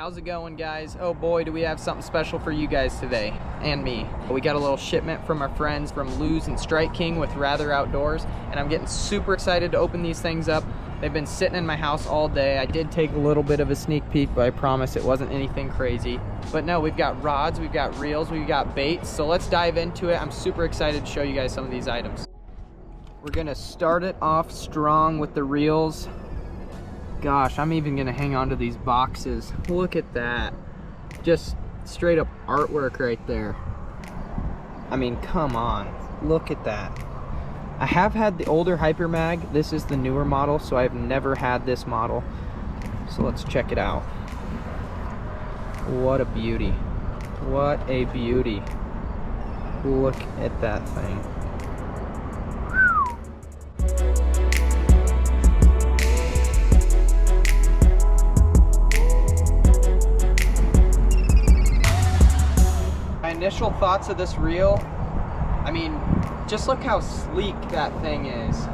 How's it going, guys? Oh boy, do we have something special for you guys today, and me. We got a little shipment from our friends from Lews and Strike King with Rather Outdoors, and I'm getting super excited to open these things up. They've been sitting in my house all day. I did take a little bit of a sneak peek, but I promise it wasn't anything crazy. But no, we've got rods, we've got reels, we've got baits, so let's dive into it. I'm super excited to show you guys some of these items. We're gonna start it off strong with the reels. Gosh, I'm even gonna hang on to these boxes. Look at that. Just straight up artwork right there. I mean, come on, look at that. I have had the older Hyper Mag. This is the newer model, so I've never had this model. So let's check it out. What a beauty. What a beauty. Look at that thing. Initial thoughts of this reel, I mean, just look how sleek that thing is.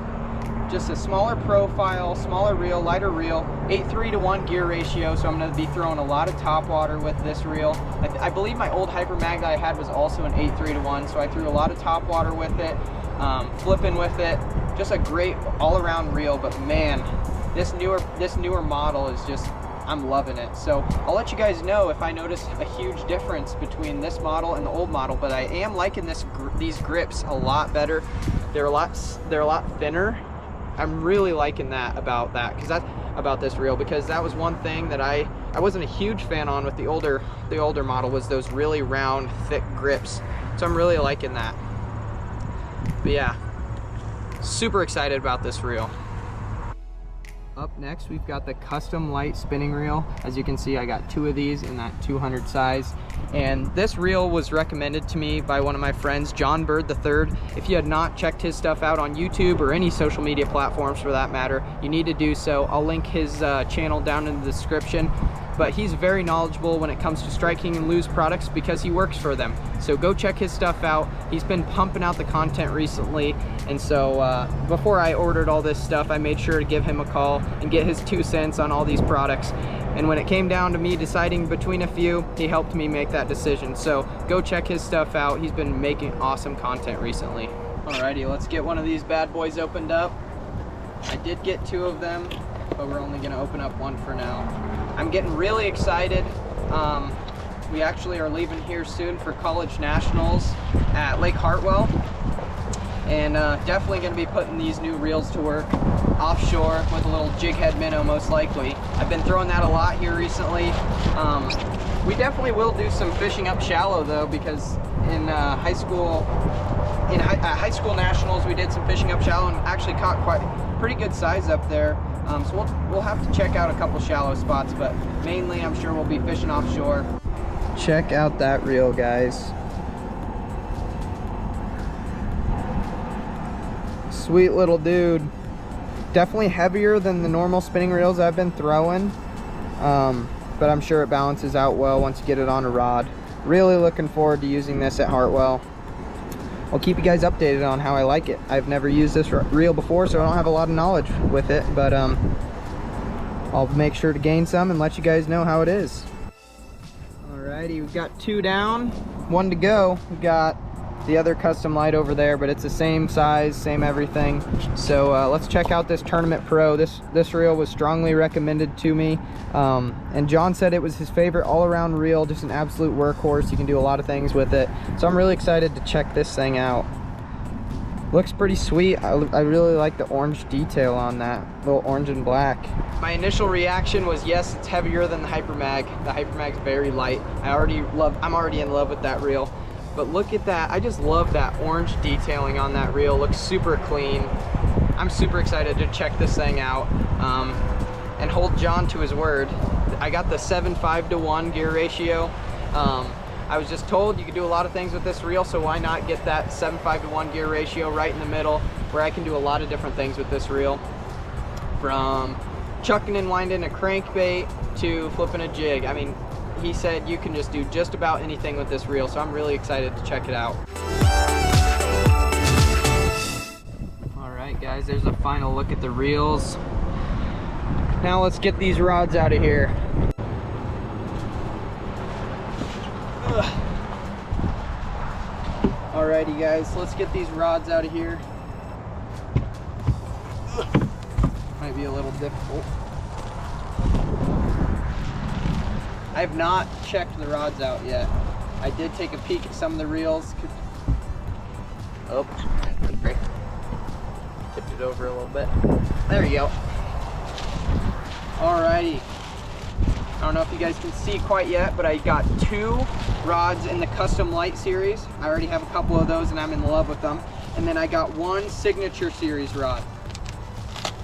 Just a smaller profile, smaller reel, lighter reel, 8:3:1 gear ratio, so I'm going to be throwing a lot of top water with this reel. I believe my old Hyper Mag that I had was also an 8:3:1, so I threw a lot of top water with it, flipping with it. Just a great all-around reel, but man, this newer model is just, I'm loving it. So I'll let you guys know if I notice a huge difference between this model and the old model, but I am liking these grips a lot better. They're a lot thinner. I'm really liking that about this reel, because that was one thing that I wasn't a huge fan on with the older model, was those really round, thick grips. So I'm really liking that. But yeah, super excited about this reel. Up next, we've got the custom light spinning reel. As you can see, I got 2 of these in that 200 size. And this reel was recommended to me by one of my friends, John Bird III. If you had not checked his stuff out on YouTube or any social media platforms for that matter, you need to do so. I'll link his channel down in the description. But he's very knowledgeable when it comes to Strike King and Lews products because he works for them. So go check his stuff out. He's been pumping out the content recently. And so before I ordered all this stuff, I made sure to give him a call and get his 2 cents on all these products. And when it came down to me deciding between a few, he helped me make that decision. So go check his stuff out. He's been making awesome content recently. Alrighty, let's get one of these bad boys opened up. I did get 2 of them, but we're only gonna open up 1 for now. I'm getting really excited. We actually are leaving here soon for college nationals at Lake Hartwell, and definitely going to be putting these new reels to work offshore with a little jig head minnow, most likely. I've been throwing that a lot here recently. We definitely will do some fishing up shallow though, because in high school nationals we did some fishing up shallow and actually caught quite pretty good size up there. So we'll have to check out a couple shallow spots, but mainly I'm sure we'll be fishing offshore. Check out that reel, guys. Sweet little dude. Definitely heavier than the normal spinning reels I've been throwing, but I'm sure it balances out well once you get it on a rod. Really looking forward to using this at Hartwell. I'll keep you guys updated on how I like it. I've never used this reel before, so I don't have a lot of knowledge with it, but I'll make sure to gain some and let you guys know how it is. Alrighty, we've got 2 down, 1 to go. We've got the other custom light over there, but it's the same size, same everything. So let's check out this Tournament Pro. This reel was strongly recommended to me, and John said it was his favorite all-around reel, just an absolute workhorse. You can do a lot of things with it, so I'm really excited to check this thing out. Looks pretty sweet. I really like the orange detail on that, little orange and black. My initial reaction was, yes, it's heavier than the Hyper Mag. The Hyper Mag's very light. I'm already in love with that reel. But look at that, I just love that orange detailing on that reel. Looks super clean. I'm super excited to check this thing out and hold John to his word. I got the 7:5:1 gear ratio. I was just told you could do a lot of things with this reel, so why not get that 7:5:1 gear ratio right in the middle, where I can do a lot of different things with this reel. From chucking and winding a crankbait to flipping a jig. I mean, he said you can just do just about anything with this reel, so I'm really excited to check it out. Alright guys, there's a final look at the reels. Now let's get these rods out of here. Alrighty guys, let's get these rods out of here. Might be a little difficult. I have not checked the rods out yet. I did take a peek at some of the reels. Oh, great. Tipped it over a little bit. There you go. Alrighty. I don't know if you guys can see quite yet, but I got 2 rods in the Custom Light series. I already have a couple of those and I'm in love with them. And then I got 1 Signature series rod.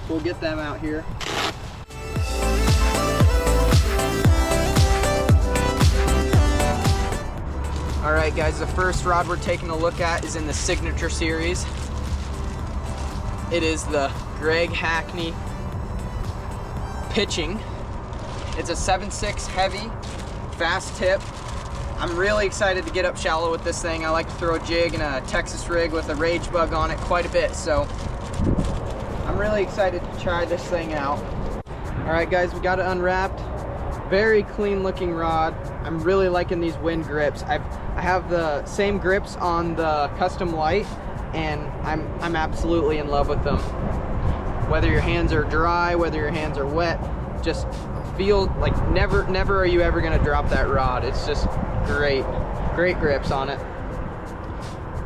We'll get them out here. Alright guys, the first rod we're taking a look at is in the Signature series. It is the Greg Hackney Pitching. It's a 7.6 heavy, fast tip. I'm really excited to get up shallow with this thing. I like to throw a jig and a Texas rig with a rage bug on it quite a bit, so I'm really excited to try this thing out. Alright guys, we got it unwrapped. Very clean looking rod. I'm really liking these wind grips. I have the same grips on the Custom Light and I'm absolutely in love with them. Whether your hands are dry, whether your hands are wet, just feel like never are you ever gonna drop that rod. It's just great grips on it.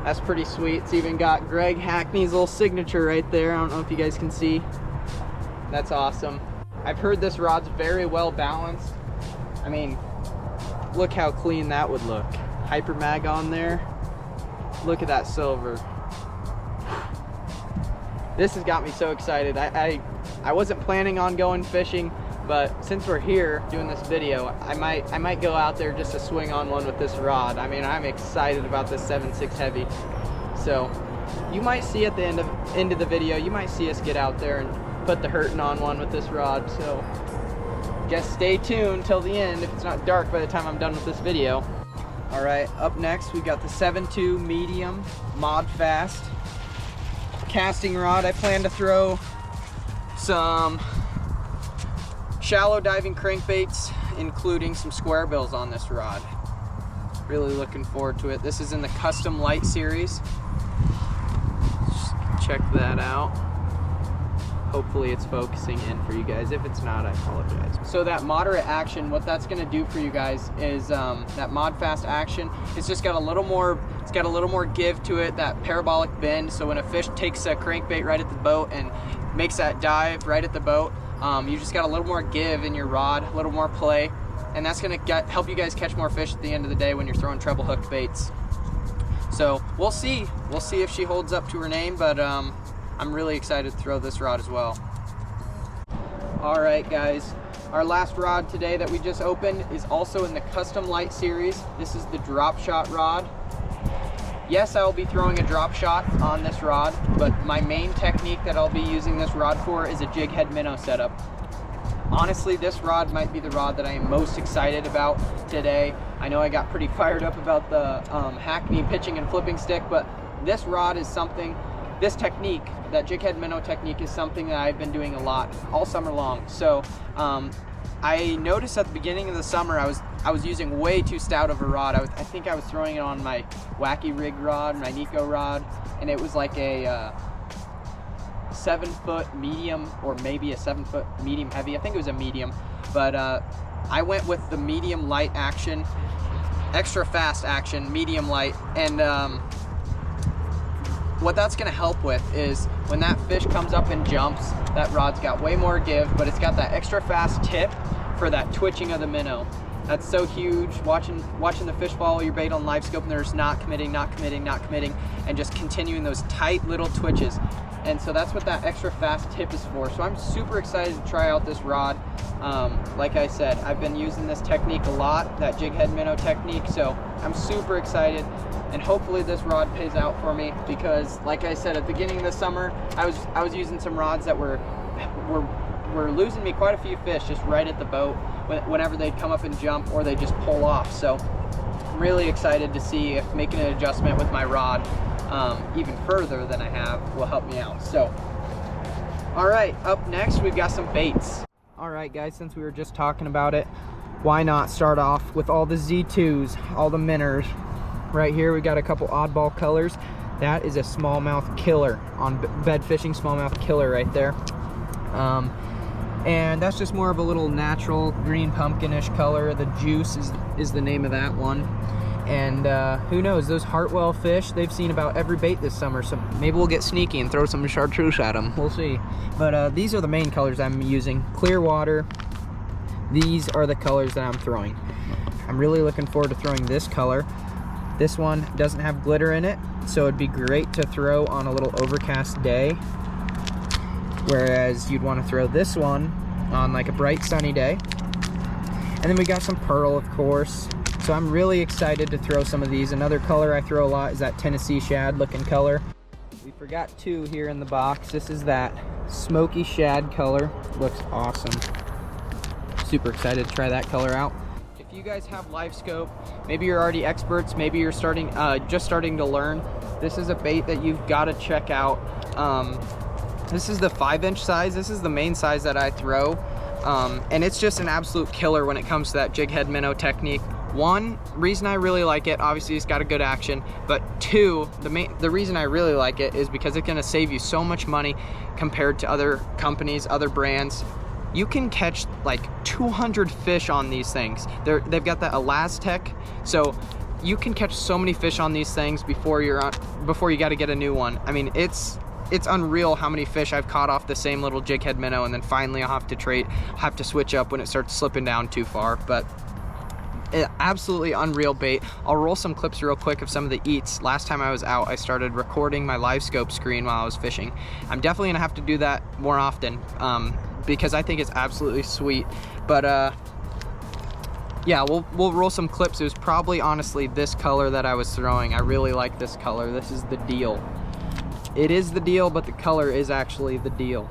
That's pretty sweet. It's even got Greg Hackney's little signature right there. I don't know if you guys can see. That's awesome. I've heard this rod's very well balanced. I mean, look how clean that would look. Hyper mag on there. Look at that silver. This has got me so excited. I wasn't planning on going fishing, but since we're here doing this video, I might go out there just to swing on one with this rod. I mean, I'm excited about this 7.6 heavy. So you might see at the end of the video, you might see us get out there and put the hurting on one with this rod. So just stay tuned till the end if it's not dark by the time I'm done with this video. All right, up next we got the 7.2 medium Mod Fast casting rod. I plan to throw some shallow diving crankbaits, including some square bills on this rod. Really looking forward to it. This is in the Custom Light series. Just check that out. Hopefully it's focusing in for you guys. If it's not, I apologize. So that moderate action, what that's gonna do for you guys is that Mod Fast action, it's just got a little more, it's got a little more give to it, that parabolic bend. So when a fish takes a crankbait right at the boat and makes that dive right at the boat, you just got a little more give in your rod, a little more play, and that's gonna help you guys catch more fish at the end of the day when you're throwing treble hooked baits. So we'll see if she holds up to her name, but I'm really excited to throw this rod as well. All right guys, our last rod today that we just opened is also in the Custom Light series. This is the drop shot rod. Yes, I will be throwing a drop shot on this rod, but my main technique that I'll be using this rod for is a jig head minnow setup. Honestly, this rod might be the rod that I am most excited about today. I know I got pretty fired up about the Hackney pitching and flipping stick, but this rod is something, this technique, that jig head minnow technique, is something that I've been doing a lot all summer long. So I noticed at the beginning of the summer I was using way too stout of a rod. I think I was throwing it on my Wacky Rig rod, my Nico rod, and it was like a 7-foot medium, or maybe a 7-foot medium heavy. I think it was a medium, but I went with the medium light action, extra fast action, medium light, and what that's gonna help with is when that fish comes up and jumps, that rod's got way more give, but it's got that extra fast tip for that twitching of the minnow. That's so huge, watching the fish follow your bait on live scope and they're just not committing, and just continuing those tight little twitches. And so that's what that extra fast tip is for. So I'm super excited to try out this rod. Like I said, I've been using this technique a lot, that jig head minnow technique, so I'm super excited. And hopefully this rod pays out for me, because like I said, at the beginning of the summer, I was using some rods that were losing me quite a few fish just right at the boat whenever they'd come up and jump or they just pull off. So I'm really excited to see if making an adjustment with my rod even further than I have will help me out. So all right, up next we've got some baits. All right guys, since we were just talking about it, why not start off with all the Z2s, all the minnows. Right here we got a couple oddball colors. That is a smallmouth killer on bed fishing, smallmouth killer right there. And that's just more of a little natural green pumpkinish color. The Juice is the name of that one. And who knows, those Hartwell fish, they've seen about every bait this summer, so maybe we'll get sneaky and throw some chartreuse at them. We'll see. But these are the main colors I'm using. Clear water. These are the colors that I'm throwing. I'm really looking forward to throwing this color. This one doesn't have glitter in it, so it'd be great to throw on a little overcast day. Whereas you'd want to throw this one on like a bright sunny day. And then we got some pearl, of course. So I'm really excited to throw some of these. Another color I throw a lot is that Tennessee shad looking color. We forgot two here in the box. This is that smoky shad color. Looks awesome. Super excited to try that color out. If you guys have live scope, maybe you're already experts, maybe you're just starting to learn, this is a bait that you've got to check out. This is the 5-inch size. This is the main size that I throw, and it's just an absolute killer when it comes to that jig head minnow technique. One reason I really like it, obviously it's got a good action, but two, the reason I really like it is because it's going to save you so much money compared to other companies, other brands. You can catch like 200 fish on these things. They've got that Elastec, so you can catch so many fish on these things before you got to get a new one. I mean, it's unreal how many fish I've caught off the same little jig head minnow, and then finally I'll have to switch up when it starts slipping down too far. But absolutely unreal bait. I'll roll some clips real quick of some of the eats. Last time I was out, I started recording my live scope screen while I was fishing. I'm definitely gonna have to do that more often because I think it's absolutely sweet. But yeah, we'll roll some clips. It was probably honestly this color that I was throwing. I really like this color. This is the deal. It is the deal, but the color is actually the deal.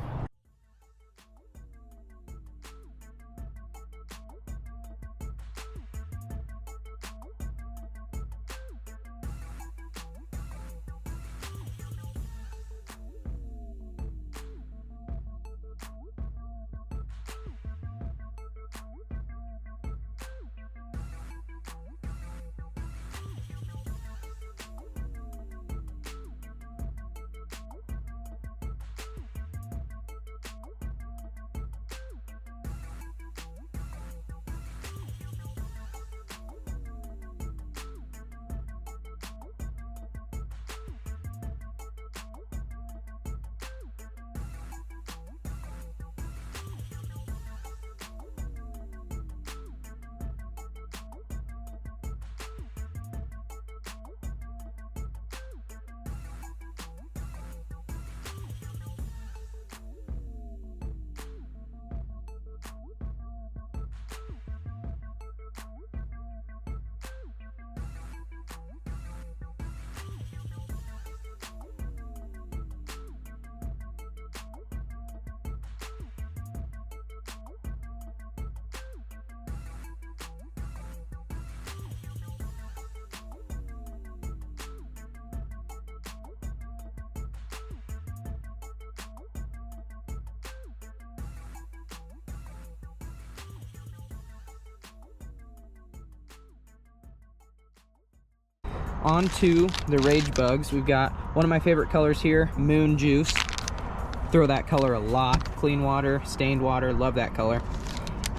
On to the Rage Bugs. We've got one of my favorite colors here, Moon Juice. Throw that color a lot. Clean water, stained water, love that color.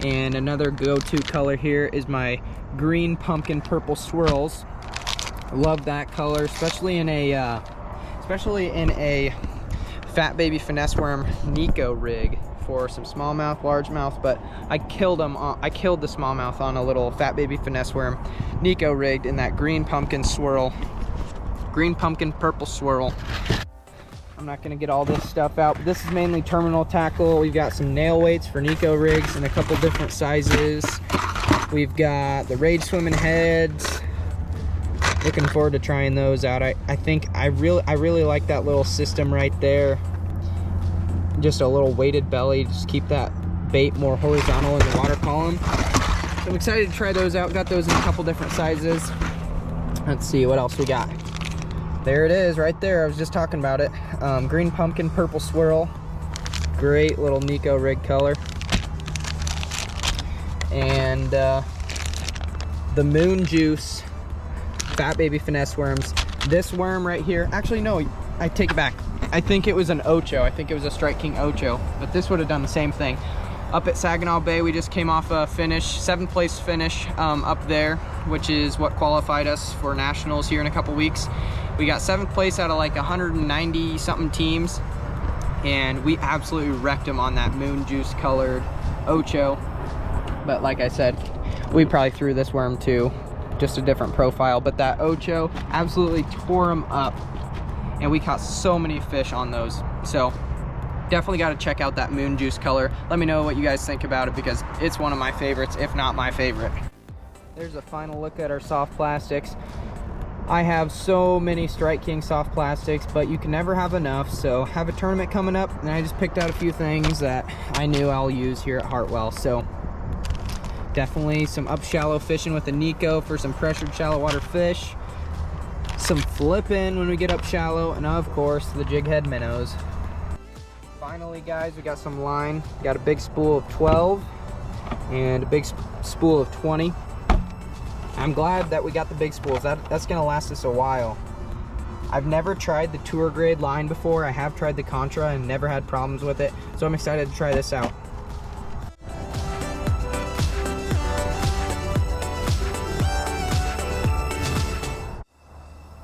And another go-to color here is my Green Pumpkin Purple Swirls. Love that color, especially in a Fat Baby Finesse Worm Nico rig for some smallmouth, largemouth. But I killed the smallmouth on a little Fat Baby Finesse Worm Nico rigged in that Green Pumpkin Swirl, Green Pumpkin Purple Swirl. I'm not gonna get all this stuff out, but this is mainly terminal tackle. We've got some nail weights for Nico rigs in a couple different sizes. We've got the Rage swimming heads. Looking forward to trying those out. I think I really like that little system right there. Just a little weighted belly, just keep that bait more horizontal in the water column. So I'm excited to try those out. Got those in a couple different sizes. Let's see what else we got. There it is right there. I was just talking about it. Green Pumpkin Purple Swirl. Great little Nico rig color. And the Moon Juice Fat Baby Finesse Worms This worm right here, actually no, I take it back. I think it was an Ocho. I think it was a Strike King Ocho, but this would have done the same thing. Up at Saginaw Bay, we just came off a finish, 7th place finish up there, which is what qualified us for nationals here in a couple weeks. We got 7th place out of like 190 something teams, and we absolutely wrecked them on that moon juice colored Ocho. But like I said, we probably threw this worm too, just a different profile, but that Ocho absolutely tore them up, and we caught so many fish on those. So definitely got to check out that moon juice color. Let me know what you guys think about it, because it's one of my favorites, if not my favorite. There's a final look at our soft plastics. I have so many Strike King soft plastics, but you can never have enough. So have a tournament coming up, and I just picked out a few things that I knew I'll use here at Hartwell. So definitely some up shallow fishing with the Nico for some pressured shallow water fish, some flipping when we get up shallow, and of course the jig head minnows. Finally guys, we got some line. Got a big spool of 12 and a big spool of 20. I'm glad that we got the big spools. That's gonna last us a while. I've never tried the tour grade line before. I have tried the Contra and never had problems with it, so I'm excited to try this out.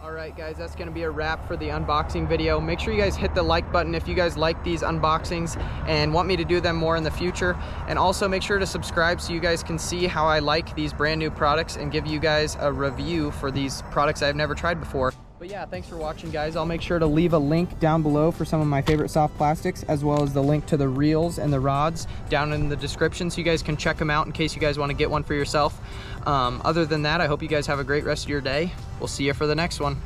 Alright guys, that's going to be a wrap for the unboxing video. Make sure you guys hit the like button if you guys like these unboxings and want me to do them more in the future. And also make sure to subscribe so you guys can see how I like these brand new products and give you guys a review for these products I've never tried before. But yeah, thanks for watching guys. I'll make sure to leave a link down below for some of my favorite soft plastics, as well as the link to the reels and the rods down in the description, so you guys can check them out in case you guys want to get one for yourself. Other than that, I hope you guys have a great rest of your day. We'll see you for the next one.